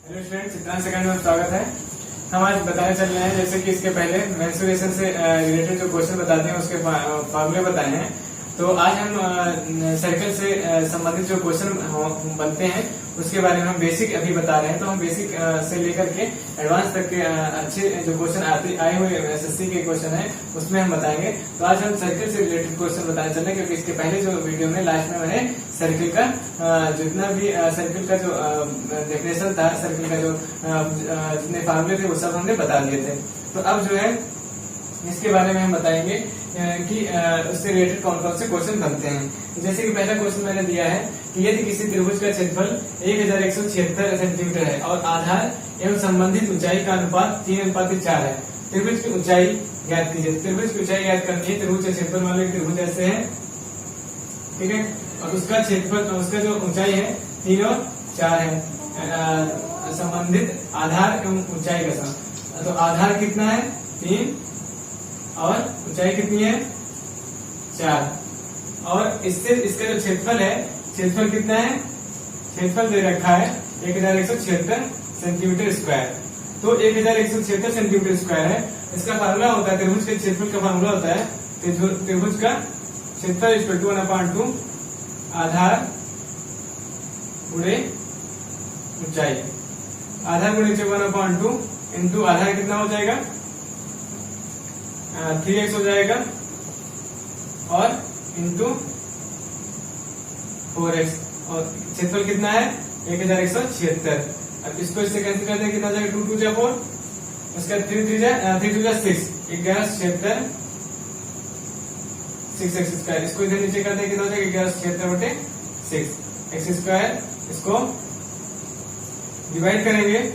Hello student, Chitransh second में स्वागत है। हम आज बताने चल रहे हैं, जैसे कि इसके पहले मेंस्ट्रुएशन से रिलेटेड जो क्वेश्चन बताते हैं उसके फॉर्मूले बताए हैं। तो आज हम सर्कल से संबंधित जो क्वेश्चन बनते हैं उसके बारे में हम बेसिक अभी बता रहे हैं। तो हम बेसिक से लेकर के एडवांस तक के अच्छे जो क्वेश्चन आए हुए एसएससी के क्वेश्चन है उसमें हम बताएंगे। तो आज हम सर्कल से रिलेटेड क्वेश्चन बताने चल रहे हैं, क्योंकि इसके पहले जो वीडियो में लास्ट में मैंने सर्कल का जितना भी सर्कल का जो डेफिनेशन था, सर्कल का जो जितने फार्मूले थे वो सब हमने बता दिए थे। तो अब जो है इसके बारे में हम बताएंगे कि उससे रिलेटेड कौन कौन से क्वेश्चन बनते हैं। जैसे कि पहला क्वेश्चन मैंने दिया है कि यदि किसी त्रिभुज का क्षेत्रफल 1176 सेंटीमीटर है और आधार एवं संबंधित ऊंचाई का अनुपात 3:4 है, त्रिभुज की ऊंचाई ज्ञात कीजिए। त्रिभुज की ऊंचाई ज्ञात करनी है। त्रिभुज का क्षेत्रफल वाले त्रिभुज ऐसे है, ठीक है, और उसका क्षेत्रफल, उसका जो ऊंचाई है 3 और 4 है, संबंधित आधार एवं ऊंचाई का सम। तो आधार कितना है 3 और ऊंचाई कितनी है 4, और इससे इसका जो क्षेत्रफल है, क्षेत्रफल कितना है, क्षेत्रफल दे रखा है 1176 सेंटीमीटर स्क्वायर। तो 1176 सेंटीमीटर स्क्वायर है। इसका फार्मूला होता है, त्रिभुज के क्षेत्रफल का फार्मूला होता है त्रिभुज का क्षेत्रफल इक्वल टू 1/2 आधार गुणे ऊंचाई। आधार गुणे 1/2 इंटू आधार कितना हो जाएगा 3x हो जाएगा, और इंटू 4x, और क्षेत्रफल कितना है 1176। अब इसको इससे कैंसिल कर दें, कितना हो जाएगा 2 2 4, उसका 3 3 6, 1176 6x स्क्वायर। इसको इधर नीचे कर दें, कितना हो जाएगा 1176/6 x स्क्वायर। इसको डिवाइड करेंगे,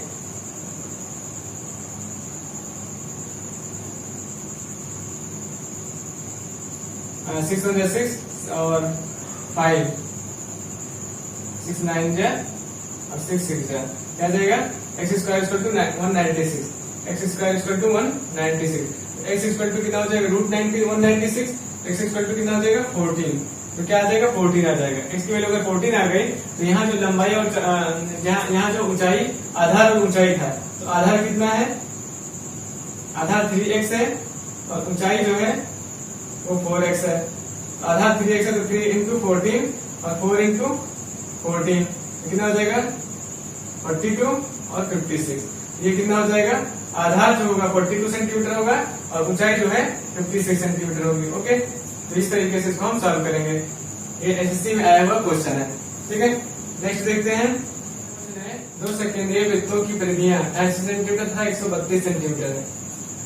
6 1 6 और 5 6 9 जा और 6 6 जा, क्या जाएगा x square equal to 196, x square equal to 196, x equal to कितना हो जाएगा √90 196, x इक्वल टू कितना हो जाएगा 14। तो क्या आ जाएगा 14 आ जाएगा। x की वैल्यू अगर 14 आ गई तो यहाँ जो लंबाई और यहाँ जो ऊंचाई, आधार और ऊंचाई था, तो आधार कितना है, आधार 3x है और ऊंचाई जो है वो 4x है। आधार 3x है तो 3 इंटू 14 और 4 इंटू 14, कितना हो जाएगा 42 और 56। ये कितना हो जाएगा, आधार जो होगा 42 सेंटीमीटर होगा और ऊंचाई जो है 56 सेंटीमीटर होगी। ओके, तो इस तरीके से इसको हम सॉल्व करेंगे। ये एसएससी में आया हुआ क्वेश्चन है, ठीक है। नेक्स्ट देखते हैं, दो सकेंद्रीय वृत्तों की परिधियां 88 सेंटीमीटर तथा 132 सेंटीमीटर है।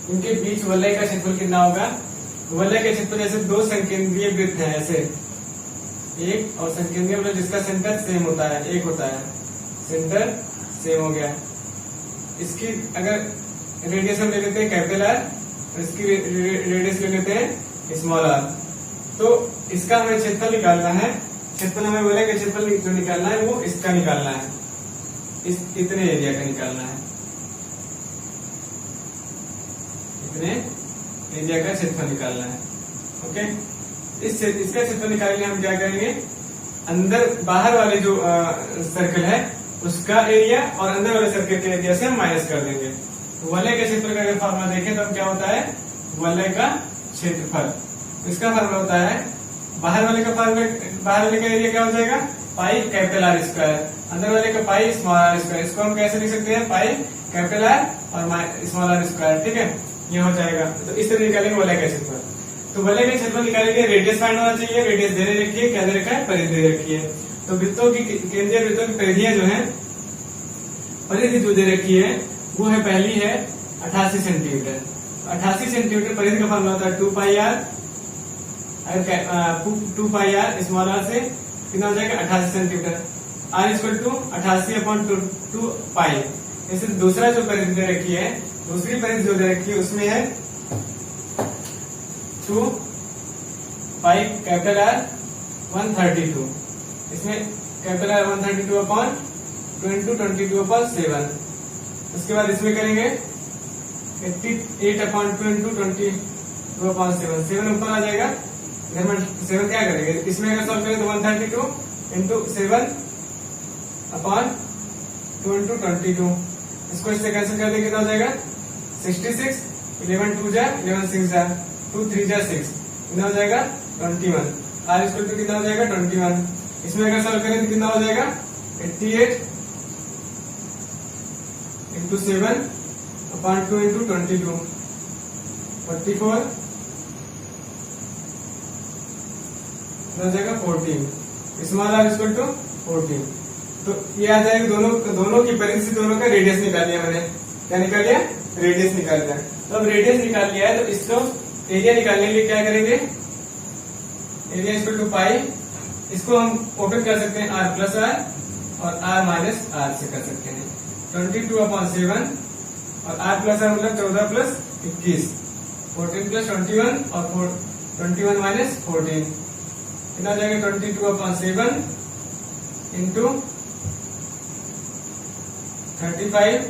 इनके बीच वलय का क्षेत्रफल कितना होगा। वलय के क्षेत्रफल, जैसे दो संकेंद्रीय वृत्त है ऐसे, एक और संकेंद्रीय मतलब जिसका सेंटर सेम होता है, एक होता है, सेंटर सेम हो गया। इसकी अगर रेडियस हम ले लेते हैं कैपिटल आर और इसकी रेडियस ले लेते हैं स्मॉल आर, तो इसका हमें क्षेत्रफल निकालना है। क्षेत्रफल हमें वलय का क्षेत्रफल जो निकालना है वो इसका निकालना है, इस इतने एरिया का निकालना है, इतने एरिया का क्षेत्रफल निकालना है। ओके, इसका क्षेत्रफल निकालने के लिए हम क्या करेंगे, अंदर बाहर वाले जो सर्कल है उसका एरिया और अंदर वाले सर्कल के एरिया से हम माइनस कर देंगे। वलय के क्षेत्रफल का अगर फॉर्मूला देखें तो क्या होता है, वलय का क्षेत्रफल, इसका फॉर्मूला होता है, बाहर वाले का फॉर्मूला, बाहर वाले का एरिया क्या हो जाएगा पाई कैपिटल आर स्क्वायर, अंदर वाले का पाई स्मॉल आर स्क्वायर। इसको हम कैसे लिख सकते हैं, पाई कैपिटल आर और स्मॉल आर स्क्वायर, ठीक है, ये हो जाएगा। तो इस तरह निकालेंगे वलय का क्षेत्रफल। तो वलय का क्षेत्रफल निकालेंगे, रेडियस फाइंड होना चाहिए, रेडियस दे रखी है, क्या दे रखा है, परिधि दे रखी है। तो वृत्तों की, केंद्रीय वृत्तों की परिधियां जो है, परिधि जो दे रखी है वो है, पहली है 88 सेंटीमीटर। 88 सेंटीमीटर परिधि का फॉर्मूला होता है 2 पाई आर स्मॉल आर से कितना हो जाएगा 88 सेंटीमीटर। आर इक्वल टू 88/2 पाई। जैसे दूसरा जो परिधि दे रखी है, दूसरी परिधि जो दे रखी है उसमें है 2 पाई कैपिटल आर 132, इसमें कैपिटल आर 132/2 उसके बाद इसमें करेंगे 88/2 इंटू 22/7, 7 ऊपर आ जाएगा, 7 क्या करेंगे, इसमें अगर सॉल्व करें तो 132 इंटू 7 अपॉन 2 इंटू 22, इसको इससे कैंसिल कर देंगे कितना हो जाएगा 66, 11 2 जा 11 6 जा 2 3 जा 6, कितना हो जाएगा 21। आर इक्वल टू कितना हो जाएगा 21। इसमें अगर सॉल्व करें तो कितना हो जाएगा 88 इंटू 7 अपॉन 2 इंटू 22, 44 हो जाएगा 14। Small r equal to 14। तो ये आ जाएगा दोनों की परिधि, दोनों का रेडियस निकाल लिया मैंने। क्या निकाल लिया? रेडियस निकाल लिया। तो अब रेडियस निकाल लिया है तो इसको एरिया निकालने के लिए क्या करेंगे, एरिया इक्वल टू पाई, इसको हम ओपन कर सकते हैं r प्लस आर और r माइनस आर से कर सकते हैं। 22/7 और r प्लस आर मतलब 14 प्लस 21, 14 प्लस 21 और 21 माइनस 14 कितना हो जाएगा 22/7 इंटू 35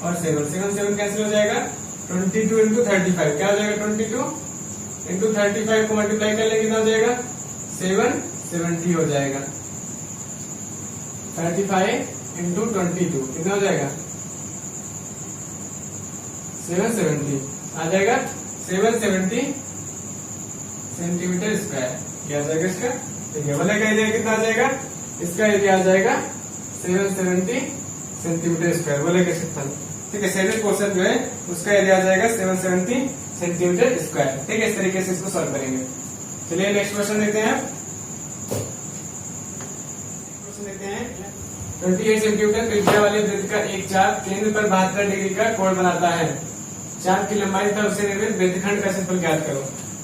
और 7 कैंसिल हो जाएगा 22 इंटू 35 क्या हो जाएगा 22 इंटू 35 को मल्टीप्लाई कर ले कितना हो जाएगा 770 हो जाएगा। 35 इंटू 22 कितना हो जाएगा 770 आ जाएगा 770 सेंटीमीटर स्क्वायर। क्या आ जाएगा इसका? ठीक है, बोले का एरिया कितना आ जाएगा? इसका एरिया आ जाएगा 770 सेंटीमीटर स्क्वायर। बोले का क्षेत्रफल, ठीक है, सेंट्रल पोर्शन जो है उसका एरिया आ जाएगा 770 सेंटीमीटर स्क्वायर। ठीक है, इस तरीके से इसको सॉल्व करेंगे। चलिए नेक्स्ट क्वेश्चन देखते हैं। क्वेश्चन देखते हैं 28 सेंटीमीटर त्रिज्या वाले वृत्त का एक चाप केंद्र पर 72 डिग्री का कोण बनाता है। चाप की लंबाई तथा उससे निर्मित वृत्तखंड का क्षेत्रफल ज्ञात करो।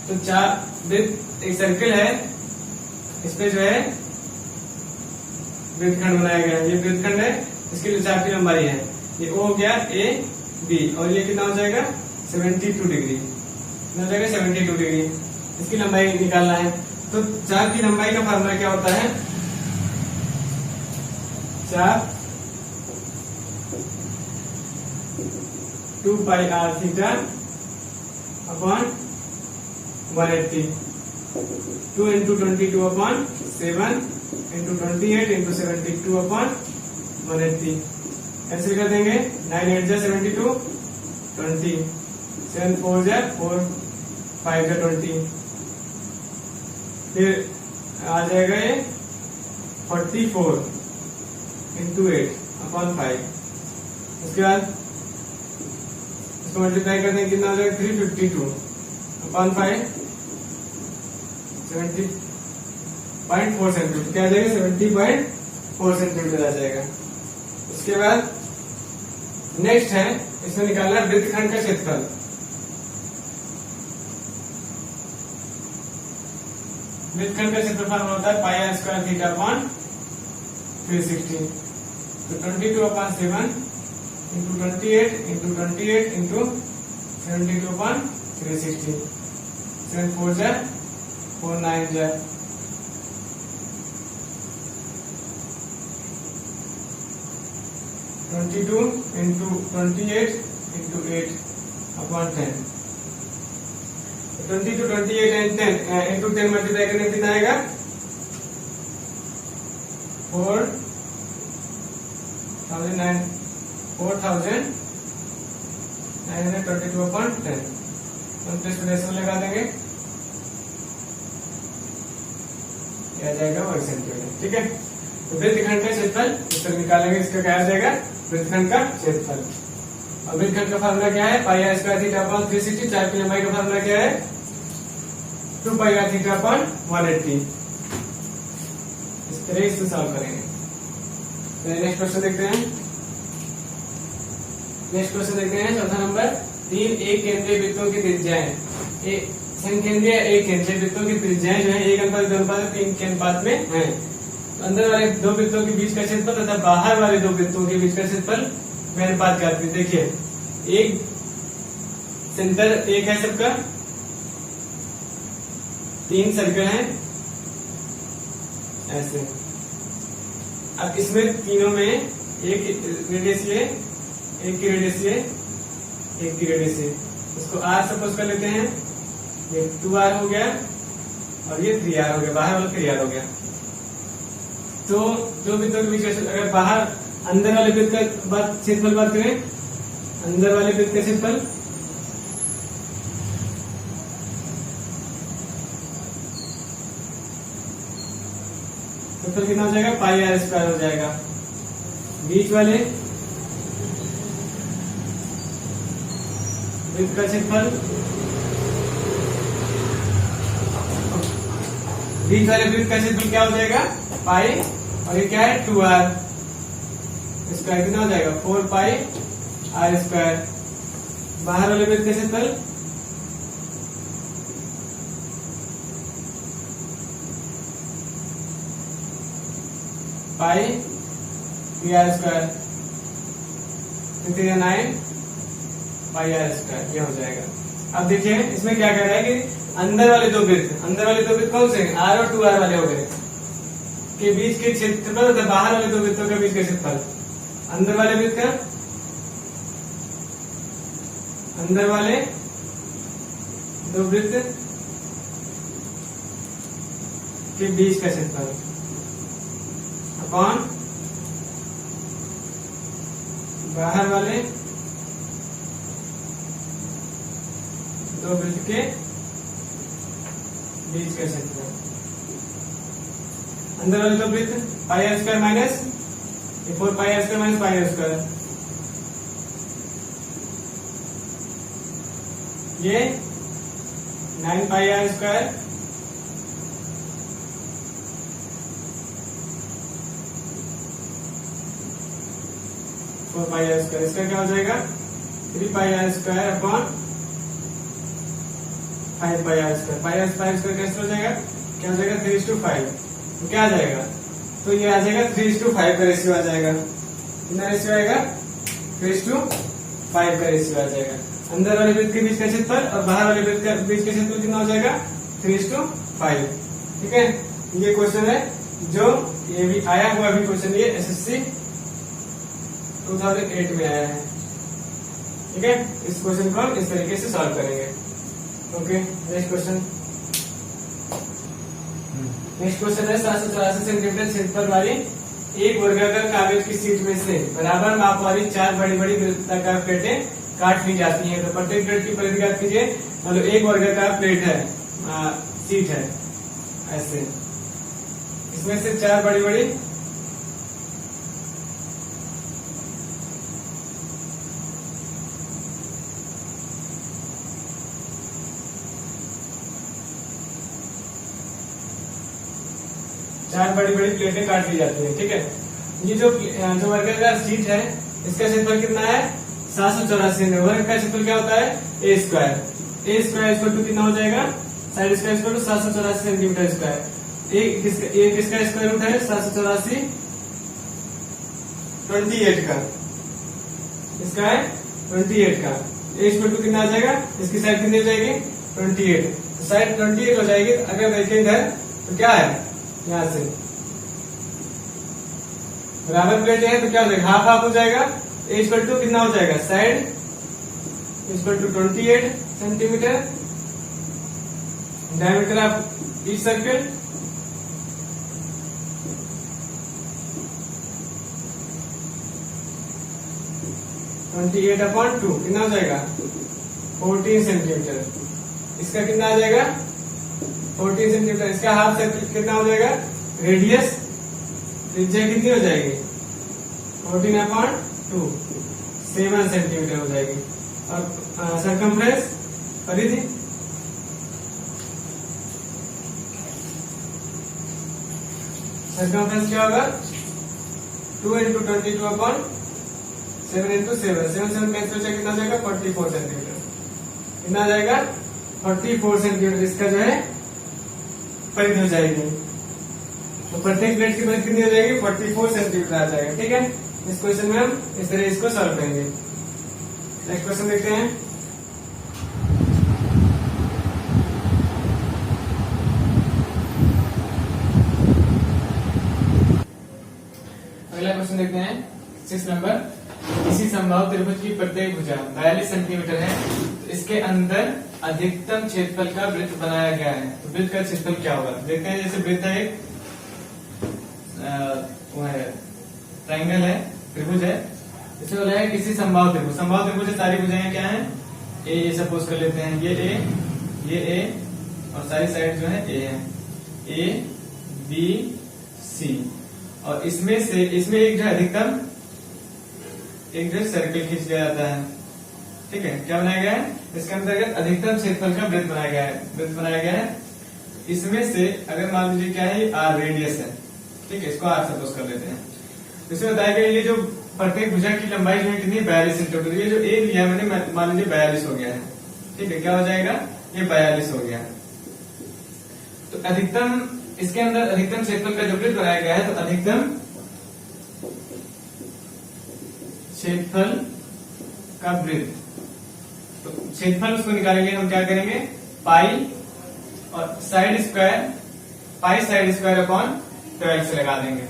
तो चाप वृत्त एक सर्किल है, इस पे जो है वृत्तखंड बनाया गया है। ये वृत्तखंड है, इसके लिए चाप की लंबाई है, ये O हो गया A B और ये कितना हो जाएगा 72 डिग्री, कितना हो जाएगा 72 डिग्री। इसकी लंबाई निकालना है। तो चाप की लंबाई का फार्मूला क्या होता है? चाप 2 पाई r theta upon 180, 2 into 22/7 into 28 into 72/180 cancel कर देंगे। 9 8 जा 72, 20, 7 4 जा 4, 5 जा 20, फिर आ जाएगा ये 44 इंटू 8/5। उसके बाद इसको मल्टीप्लाई कर देंगे कितना हो जाएगा 352/5, 70.4 सेंटीमीटर। क्या आ जाएगा 70.4 सेंटीमीटर आ जाएगा। उसके बाद नेक्स्ट है, इसमें निकालना है वृत्तखंड का क्षेत्रफल। वृत्तखंड का क्षेत्रफल होता है पाई r स्क्वायर थीटा अपॉन 360। तो 22/7 इंटू 28 इंटू 28 इंटू 72/360, 7 4 जा 4 9 जा 22 into 28 into 8/10। 22 28 and 10 into 10 multiply करने कितना आएगा 4,922/10। तो लगा देंगे, आ जाएगा 1 सेंटीमीटर। ठीक है, तो वृत्तखंड का क्षेत्रफल इस तरह निकालेंगे। इसका क्या आ जाएगा वृत्तखंड का क्षेत्रफल। और वृत्तखंड का फार्मूला क्या है? पाई r स्क्वायर थीटा अपॉन 360। चाप की लंबाई का फार्मूला क्या है? 2 पाई r थीटा अपॉन 180। इस तरह इससे सॉल्व करेंगे। तो नेक्स्ट क्वेश्चन देखते हैं। नेक्स्ट क्वेश्चन देखते हैं चौथा नंबर। 3 एक केंद्रीय वृत्तों की त्रिज्याएं, संकेंद्रीय एक केंद्रीय वृत्तों की त्रिज्याएं जो है 1:2:3 के अनुपात में है। अंदर वाले दो वृत्तों के बीच का क्षेत्रफल तथा बाहर वाले दो वृत्तों के बीच का क्षेत्रफल में अनुपात करते हैं। देखिए एक सेंटर एक है सबका, 3 सर्कल हैं ऐसे। अब इसमें तीनों में एक रेडियस ये, एक की रेडियस ये, एक की रेडियस ये। इसको r सपोज कर लेते हैं। ये 2r हो गया और ये 3r हो गया, बाहर वाला 3r हो गया। तो जो वृत्तों के बीच का क्षेत्रफल, अगर बाहर अंदर वाले वृत्त का क्षेत्रफल बात करें, अंदर वाले वृत्त का क्षेत्रफल कितना हो जाएगा, पाई आर स्क्वायर हो जाएगा। बीच वाले वृत्त का क्षेत्रफल, बीच वाले वृत्त का क्षेत्रफल क्या हो जाएगा, पाई, और ये क्या है 2r स्क्वायर, कितना हो जाएगा 4 पाई आर स्क्वायर। बाहर वाले वृत्त का क्षेत्रफल pi P R square, 9 pi R square, ये हो जाएगा। अब देखिए इसमें क्या कह रहा है कि अंदर वाले दो वृत्त कौन से, आर और 2r वाले हो गए, के बीच के क्षेत्रफल तथा बाहर वाले दो वृत्तों के बीच का क्षेत्रफल। अंदर वाले वृत्त का, अंदर वाले दो वृत्त के बीच का क्षेत्रफल अपॉन बाहर वाले दो वृत्त के बीच का क्षेत्रफल। अंदर वाले दो वृत्त pi R square minus 4 pi R square minus pi R square, ये 9 pi R square pi R square, इसका क्या हो जाएगा 3 pi R square upon 5 pi R square. Pi R square कैसे हो जाएगा, क्या हो जाएगा 3:5, तो क्या आ जाएगा, तो ये आ जाएगा 3:5 का रेशियो आ जाएगा। कितना रेशियो आएगा, 3:5 का रेशियो आ जाएगा। अंदर वाले वृत्त के बीच का क्षेत्रफल और बाहर वाले वृत्त के बीच का क्षेत्रफल कितना हो जाएगा 3:5। ठीक है, ये क्वेश्चन है जो ये भी आया हुआ भी क्वेश्चन, ये एसएससी 2008 में आया है। ठीक है, इस क्वेश्चन को हम इस तरीके से सॉल्व करेंगे। Okay, next question. Next question है 784 सेंटीमीटर क्षेत्रफल वाली एक वर्गाकार कागज की शीट में से बराबर माप वाली 4 बड़ी बड़ी वृत्ताकार प्लेटें काट ली जाती हैं। तो प्रत्येक प्लेट की परिधि ज्ञात कीजिए। मतलब एक वर्गाकार प्लेट है, शीट है ऐसे, इसमें से 4 बड़ी बड़ी प्लेटें काट ली जाती है। ठीक है, ये जो वर्गाकार शीट है इसका क्षेत्रफल कितना है 784। वर्ग का क्षेत्रफल क्या होता है A square. A square equal to कितना हो जाएगा, side square equal to 784 centimetre square. एक किसका स्क्वायर रूट है 784 28 का, इसका है 28 का। ए इक्वल टू कितना आ जाएगा, इसकी साइड कितनी हो जाएगी 28, तो साइड 28 हो जाएगी। अगर देखें इधर तो क्या है, यहां से बराबर प्लेट है तो क्या हो जाएगा, हाफ हाफ हो जाएगा। ए इक्वल टू कितना हो जाएगा, side equal to 28 centimetre, diameter of each circle upon 2 कितना हो जाएगा 14 सेंटीमीटर। इसका कितना आ जाएगा 14 सेंटीमीटर। इसका हाफ सर्कल कितना हो जाएगा, रेडियस त्रिज्या कितनी हो जाएगी 14/2 7 सेंटीमीटर हो जाएगी। और सरकमफ्रेंस परिधि सरकमफ्रेंस क्या होगा 2 × 22/7 × 7 7 कैंसिल हो जाएगा, कितना हो जाएगा 44 सेंटीमीटर। कितना आ जाएगा 44 सेंटीमीटर इसका जो है परिधि हो जाएगी। तो प्रत्येक प्लेट की परिधि कितनी हो जाएगी 44 सेंटीमीटर आ जाएगा। ठीक है, इस क्वेश्चन में हम इस तरह इसको सॉल्व करेंगे। नेक्स्ट क्वेश्चन देखते हैं। अगला क्वेश्चन देखते हैं 6 नंबर। किसी समबाहु त्रिभुज की प्रत्येक भुजा 42 सेंटीमीटर है, तो इसके अंदर अधिकतम क्षेत्रफल का वृत्त बनाया गया है। तो वृत्त का क्षेत्रफल क्या होगा देखते हैं। जैसे वृत्त है वो है ट्राइंगल है, त्रिभुज है, इसमें बोला है किसी समबाहु त्रिभुज, समबाहु त्रिभुज से सारी भुजाएं क्या है, ए सपोज कर लेते हैं, ये ए और सारी साइड जो है ए है, ए बी सी, और इसमें एक जो है अधिकतम एक जो सर्कल खींच लिया जाता है, ठीक है। क्या बनाया गया है, इसके अंतर्गत अधिकतम क्षेत्रफल का वृत्त बनाया गया है, इसमें से अगर मान लीजिए क्या है, आर रेडियस है, ठीक है, इसको आर सपोज कर लेते हैं। इसमें बताया गया ये जो प्रत्येक भुजा की लंबाई जो है कितनी, 42 सेंटीमीटर, ये जो ए लिया है मैंने, मान लीजिए 42 हो गया है, ठीक है, क्या हो जाएगा, ये 42 हो गया। तो अधिकतम इसके अंदर अधिकतम क्षेत्रफल का जो वृत्त बनाया गया है, तो अधिकतम क्षेत्रफल का वृत्त, तो क्षेत्रफल उसको निकालेंगे हम, क्या करेंगे, पाई और साइड स्क्वायर, पाई साइड स्क्वायर अपॉन 12 से लगा देंगे,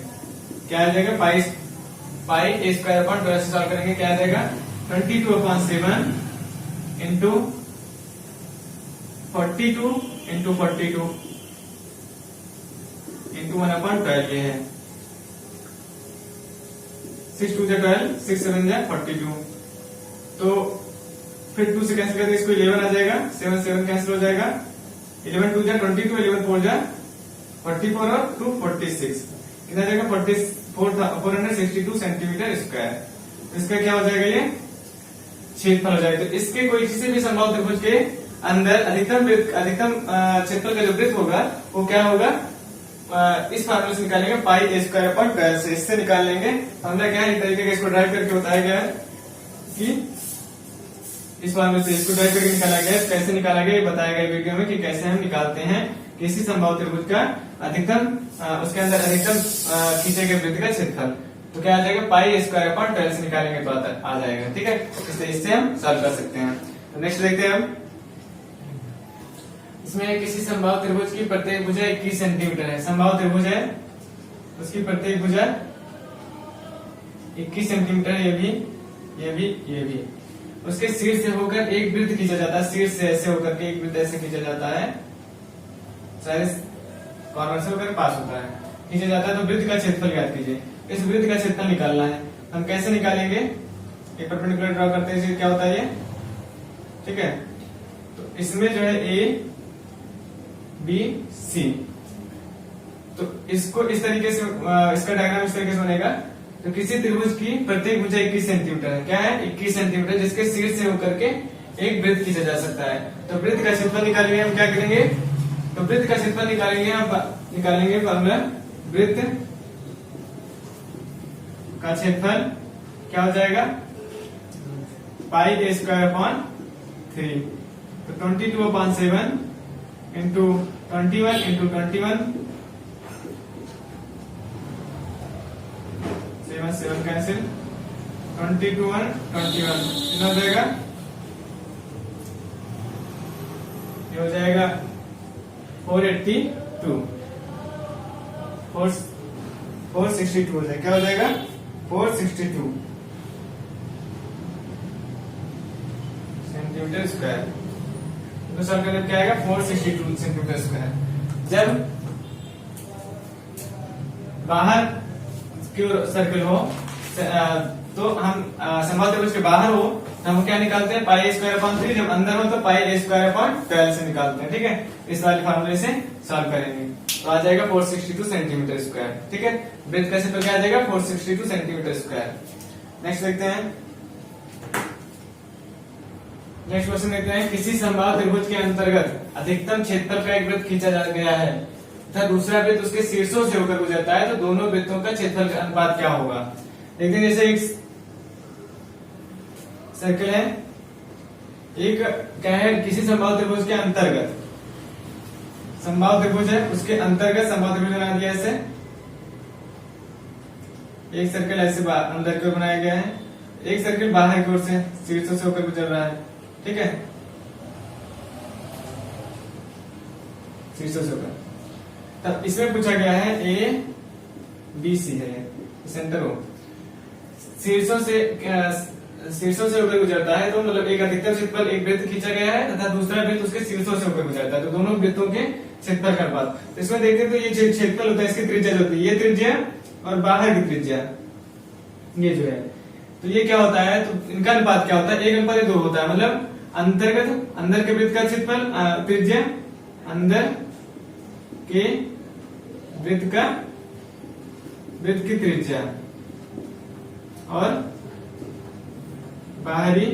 क्या आ जाएगा, पाई ए स्क्वायर अपॉन 12 से सॉल्व करेंगे, क्या आ जाएगा, 22/7 इंटू 42 इंटू 42 इंटू 1/12, ये है 6 2 12, 6 7 42, तो फिर 2 से कैंसिल करके इसको 11 आ जाएगा, 7 7 कैंसिल हो जाएगा, 11 2 22, 11 4 44 और 2 46, कितना जाएगा, 462 सेंटीमीटर स्क्वायर। इसका क्या हो जाएगा, ये क्षेत्रफल हो जाएगा। तो इसके कोई किसी भी समबाहु त्रिभुज के अंदर अधिकतम क्षेत्रफल का जो वृत्त होगा वो क्या होगा, इस फार्मूले से निकालेंगे, पाई ए स्क्वायर अपॉन 12 से, इससे निकाल लेंगे। हमने क्या है, एक तरीके का इसको ड्राइव करके बताया गया है कि इस फार्मूले से इसको ड्राइव करके निकाला गया है, कैसे निकाला गया ये बताया गया वीडियो में कि कैसे हम निकालते हैं किसी समबाहु त्रिभुज का अधिकतम उसके अंदर अधिकतम खींचे गए वृत्त का क्षेत्रफल। तो क्या आ जाएगा, पाई ए स्क्वायर अपॉन 12 से निकालेंगे तो आ जाएगा, ठीक है। इससे हम सॉल्व कर सकते हैं। तो नेक्स्ट देखते हैं हम, इसमें किसी समबाहु त्रिभुज की प्रत्येक भुजा 21 सेंटीमीटर है, समबाहु त्रिभुज है उसकी प्रत्येक भुजा 21 सेंटीमीटर है, ये भी उसके शीर्ष से होकर एक वृत्त खींचा जाता है, शीर्ष से ऐसे होकर के एक वृत्त ऐसे खींचा जाता है, सारे कॉर्नर से होकर पास होता है, खींचा जाता है। तो वृत्त का क्षेत्रफल ज्ञात कीजिए, इस वृत्त का क्षेत्रफल निकालना है। हम कैसे निकालेंगे, एक परपेंडिकुलर ड्रॉ करते हैं, क्या होता है ये, ठीक है। तो इसमें जो है ए बी सी, तो इसको इस तरीके से इसका डायग्राम इस तरीके से बनेगा। तो किसी त्रिभुज की प्रत्येक भुजा 21 सेंटीमीटर है, क्या है, 21 सेंटीमीटर, जिसके शीर्ष से होकर के एक वृत्त खींचा जा सकता है। तो वृत्त का क्षेत्रफल निकालेंगे हम, क्या करेंगे, तो वृत्त का क्षेत्रफल निकालेंगे फॉर्मूला, वृत्त का क्षेत्रफल क्या हो जाएगा, पाई ए स्क्वायर अपॉन 3, तो 22/7 इंटू 21 इंटू 21, 7 कैंसिल, 22 और 21 कितना हो जाएगा, ये हो जाएगा 482, 462 हो जाएगा, क्या हो जाएगा, 462 सेंटीमीटर स्क्वायर। तो सॉल्व करने क्या आएगा, 462 सेंटीमीटर स्क्वायर। जब बाहर की सर्कल हो तो हम समबाहु त्रिभुज के बाहर हो तो हम क्या निकालते हैं, पाई ए स्क्वायर अपॉन 3, जब अंदर हो तो पाई ए स्क्वायर अपॉन 12 से निकालते हैं, ठीक है। इस वाले फार्मूले से सॉल्व करेंगे तो आ जाएगा 462 सेंटीमीटर स्क्वायर, ठीक है। वृत्त का क्षेत्रफल क्या आ जाएगा, 462 सेंटीमीटर स्क्वायर। नेक्स्ट देखते हैं, नेक्स्ट क्वेश्चन देखते हैं, किसी समबाहु त्रिभुज के अंतर्गत अधिकतम क्षेत्रफल का एक वृत्त खींचा गया है तथा दूसरा वृत्त उसके शीर्षों से होकर गुजरता है, तो दोनों वृत्तों का क्षेत्रफल का अनुपात क्या होगा। देखते हैं, जैसे एक सर्कल है, एक क्या है, किसी समबाहु त्रिभुज के अंतर्गत, समबाहु त्रिभुज है उसके अंतर्गत समबाहु त्रिभुज बना दिया ऐसे, एक सर्कल ऐसे अंदर की ओर बनाया गया है, एक सर्कल बाहर की ओर से शीर्षों से होकर गुजर रहा है, ठीक है, शीर्षों से होकर। तब इसमें पूछा गया है ए बी सी है, सेंटर हो, शीर्षों से होकर गुजरता है, तो मतलब एक अधिकतम क्षेत्रफल एक वृत्त खींचा गया है तथा दूसरा वृत्त उसके शीर्षों से होकर गुजरता है, तो दोनों वृत्तों के क्षेत्रफल का अनुपात। तो इसमें देखते हैं, तो ये क्षेत्रफल होता है, इसकी त्रिज्या जो होती है, ये त्रिज्या और बाहर की त्रिज्या, ये जो है, तो ये क्या होता है, तो इनका अनुपात क्या होता है, 1:2 होता है। मतलब अंतर्गत, अंदर के वृत्त का क्षेत्रफल, त्रिज्या, अंदर के वृत्त की त्रिज्या और बाहरी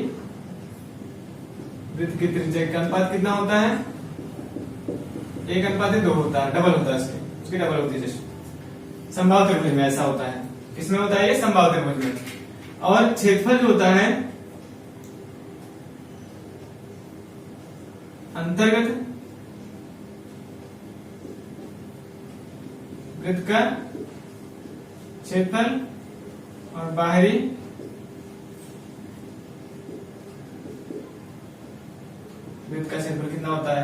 वृत्त की त्रिज्या का अनुपात कितना होता है, 1:2 होता है, डबल होता है उसकी डबल होती है। जैसे समबाहु त्रिभुज में ऐसा होता है, किसमें होता है, ये समबाहु त्रिभुज में। और क्षेत्रफल जो होता है अंतर्गत वृत्त का क्षेत्रफल और बाहरी वृत्त का क्षेत्रफल कितना होता है,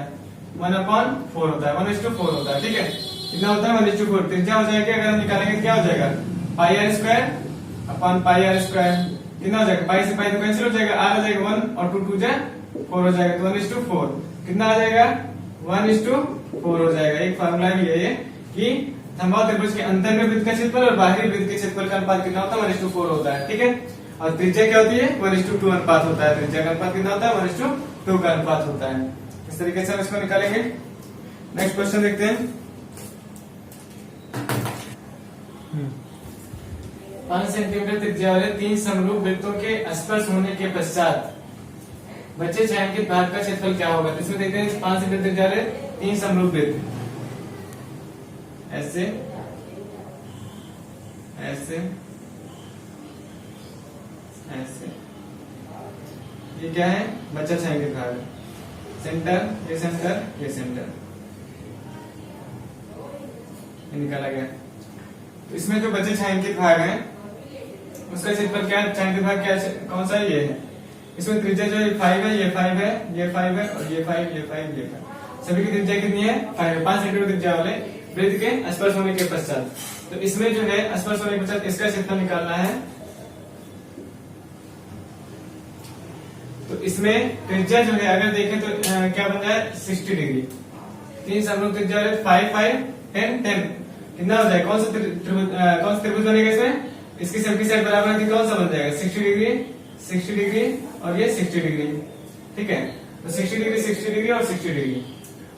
1/4 होता है, 1:4 होता है। ठीक है, कितना होता है, 1:4। त्रिज्या हो जाएगा, अगर हम निकालेंगे क्या हो जाएगा, πr² कितना हो जाएगा, पाई से पाई तो कैंसिल हो जाएगा, r हो जाएगा 1 और 2 2 4 हो जाएगा, तो 1:4 कितना आ जाएगा, 1:4 हो जाएगा। एक फार्मूला भी है ये कि समबाहु त्रिभुज के अंतर में वृत्त का क्षेत्रफल और बाहरी वृत्त के क्षेत्रफल का अनुपात कितना होता है, 1:4 होता है। ठीक है, और त्रिज्या क्या होती है, 1:2 अनुपात होता है। त्रिज्या का अनुपात कितना होता है, 1:2 का अनुपात होता है। इस तरीके से हम इसको निकालेंगे। नेक्स्ट क्वेश्चन देखते हैं। 5 सेंटीमीटर त्रिज्या वाले 3 समरूप वृत्तों के स्पर्श होने के पश्चात बचे छायांकित भाग का क्षेत्रफल क्या होगा। तो इसमें देखते हैं 5 सेंटीमीटर त्रिज्या वाले 3 समरूप वृत्त, ऐसे ऐसे ऐसे, ये क्या है, बचा छायांकित भाग, सेंटर, ये सेंटर, ये सेंटर, ये निकाला गया। तो इसमें जो बचे छायांकित भाग है उसका क्षेत्रफल क्या, छायांकित भाग क्या, कौन सा ये है। इसमें त्रिज्या जो है 5 है, ये 5 है, ये 5 है और ये 5, ये 5, ये 5, सभी की त्रिज्या कितनी है, 5 सेंटीमीटर त्रिज्या वाले वृत्त के स्पर्श होने के पश्चात। तो इसमें जो है स्पर्श होने के पश्चात इसका क्षेत्रफल निकालना है। तो इसमें त्रिज्या जो है अगर देखें तो क्या बन जाए, 60 डिग्री। 3 समरूप त्रिज्या वाले 5 5 10 10 कितना हो जाएगा, कौन सा त्रिभुज बनेगा इसमें, इसकी सबकी साइड बराबर है, कौन सा बन जाएगा, 60 डिग्री 60 डिग्री और ये 60 डिग्री। ठीक है, तो 60 डिग्री 60 डिग्री और 60 डिग्री।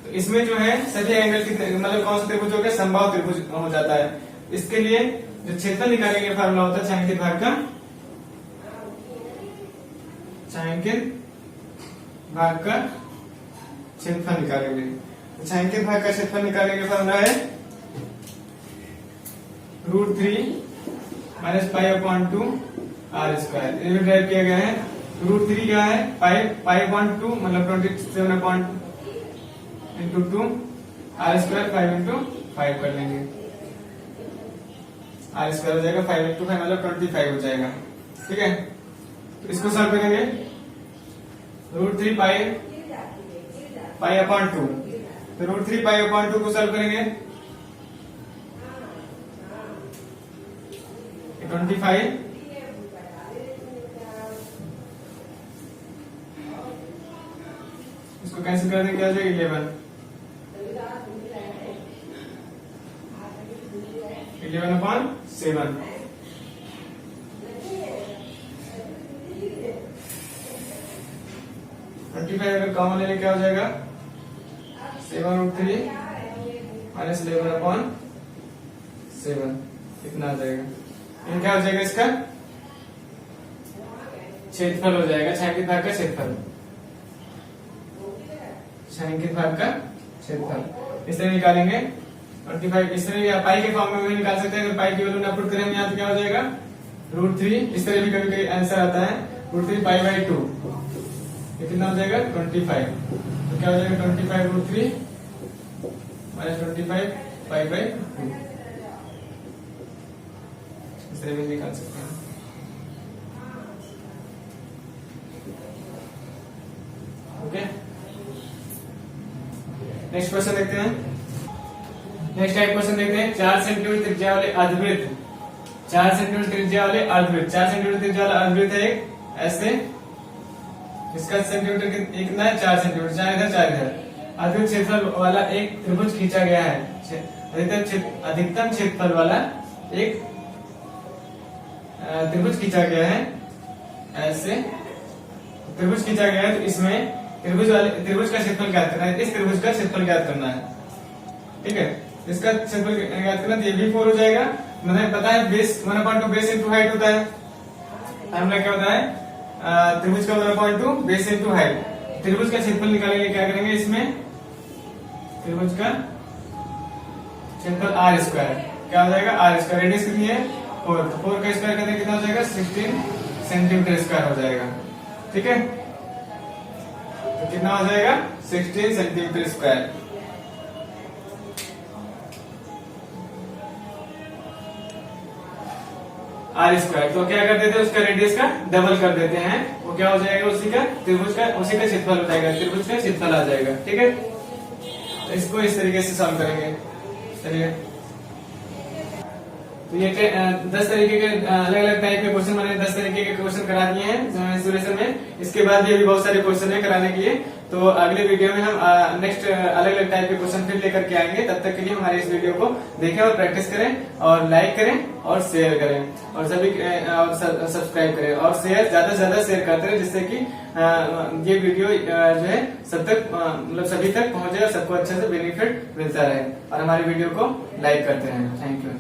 तो इसमें जो है सभी एंगल की, मतलब कौन सा त्रिभुज हो गया, समबाहु त्रिभुज हो जाता है। इसके लिए जो क्षेत्रफल निकालेंगे फार्मूला होता है छायांकित भाग का, छायांकित भाग का क्षेत्रफल निकालेंगे। तो छायांकित भाग का क्षेत्रफल निकालेंगे फार्मूला है √3 - π/2 r²। ये ड्राइव किया गया है। √3 क्या है, π/2 मतलब 27 into 2 r² 5 into 5 कर लेंगे, r² हो जाएगा 5 into 5 मतलब 25 हो जाएगा। ठीक है, तो इसको सॉल्व करेंगे, √3 π/2, तो √3 π/2 को सॉल्व करेंगे 25, इसको कैंसिल कर देंगे, क्या हो जाएगा 11/7। 25 अगर कॉमन लेने क्या हो जाएगा, 7√3 - 11/7 इतना आ जाएगा। क्या हो जाएगा, इसका क्षेत्रफल हो जाएगा, छायांकित भाग का क्षेत्रफल, छायांकित भाग का क्षेत्रफल। इस तरह निकालेंगे 25। इस तरह पाई के फॉर्म में भी निकाल सकते हैं। अगर पाई की वैल्यू ना पुट करें हम यहाँ तो क्या हो जाएगा, √3। इस तरह भी कभी कभी आंसर आता है, √3 π/2 ये कितना हो जाएगा 25। तो क्या हो जाएगा 25 √3 - 25 π/2। इस तरह भी निकाल सकते हैं। ओके, नेक्स्ट क्वेश्चन देखते हैं। नेक्स्ट टाइप क्वेश्चन देखते हैं। 4 सेंटीमीटर त्रिज्या वाले अर्धवृत्त, 4 सेंटीमीटर त्रिज्या वाले अर्धवृत्त, 4 सेंटीमीटर त्रिज्या वाला अर्धवृत्त है एक, ऐसे इसका सेंटीमीटर कितना है, 4 सेंटीमीटर, 4 इधर 4 इधर। अर्धवृत्त क्षेत्रफल वाला एक त्रिभुज खींचा गया है, अधिकतम क्षेत्रफल वाला एक त्रिभुज खींचा गया है, ऐसे त्रिभुज खींचा गया है, तो इसमें त्रिभुज का क्षेत्रफल ज्ञात करना है, इस त्रिभुज का क्षेत्रफल ज्ञात करना है। ठीक है, इसका क्षेत्रफल ज्ञात करना, तो ये भी 4 हो जाएगा। मतलब पता है बेस 1/2 बेस इंटू हाइट होता है। फॉर्मूला क्या होता है, त्रिभुज का 1/2 बेस इंटू हाइट। त्रिभुज का क्षेत्रफल निकालेंगे, क्या करेंगे इसमें, त्रिभुज का क्षेत्रफल आर स्क्वायर, क्या हो जाएगा आर स्क्वायर, रेडियस कितनी है 4, तो 4 का स्क्वायर करते कितना हो जाएगा 16 सेंटीमीटर स्क्वायर हो जाएगा। ठीक है, तो कितना हो जाएगा 16 सेंटीमीटर स्क्वायर। आर स्क्वायर, तो क्या कर देते हैं, उसका रेडियस का डबल कर देते हैं, वो क्या हो जाएगा उसी का त्रिभुज का उसी का क्षेत्रफल हो जाएगा, त्रिभुज का क्षेत्रफल आ जाएगा। ठीक है, तो इसको इस तरीके से सॉल्व करेंगे। चलिए, तो ये 10 तरीके के अलग अलग टाइप के क्वेश्चन मैंने 10 तरीके के क्वेश्चन करा दिए हैं मेंसुरेशन में। इसके बाद भी अभी बहुत सारे क्वेश्चन है कराने के लिए, तो अगले वीडियो में हम नेक्स्ट अलग अलग टाइप के क्वेश्चन फिर लेकर के आएंगे। तब तक के लिए हमारे इस वीडियो को देखें और प्रैक्टिस करें और लाइक करें और शेयर करें और सभी और सब्सक्राइब करें और शेयर ज्यादा से ज्यादा शेयर करते रहे, जिससे कि ये वीडियो जो है सब तक मतलब सभी तक पहुंचे और सबको अच्छे से बेनिफिट मिलता रहे, और हमारी वीडियो को लाइक करते रहें। Thank you.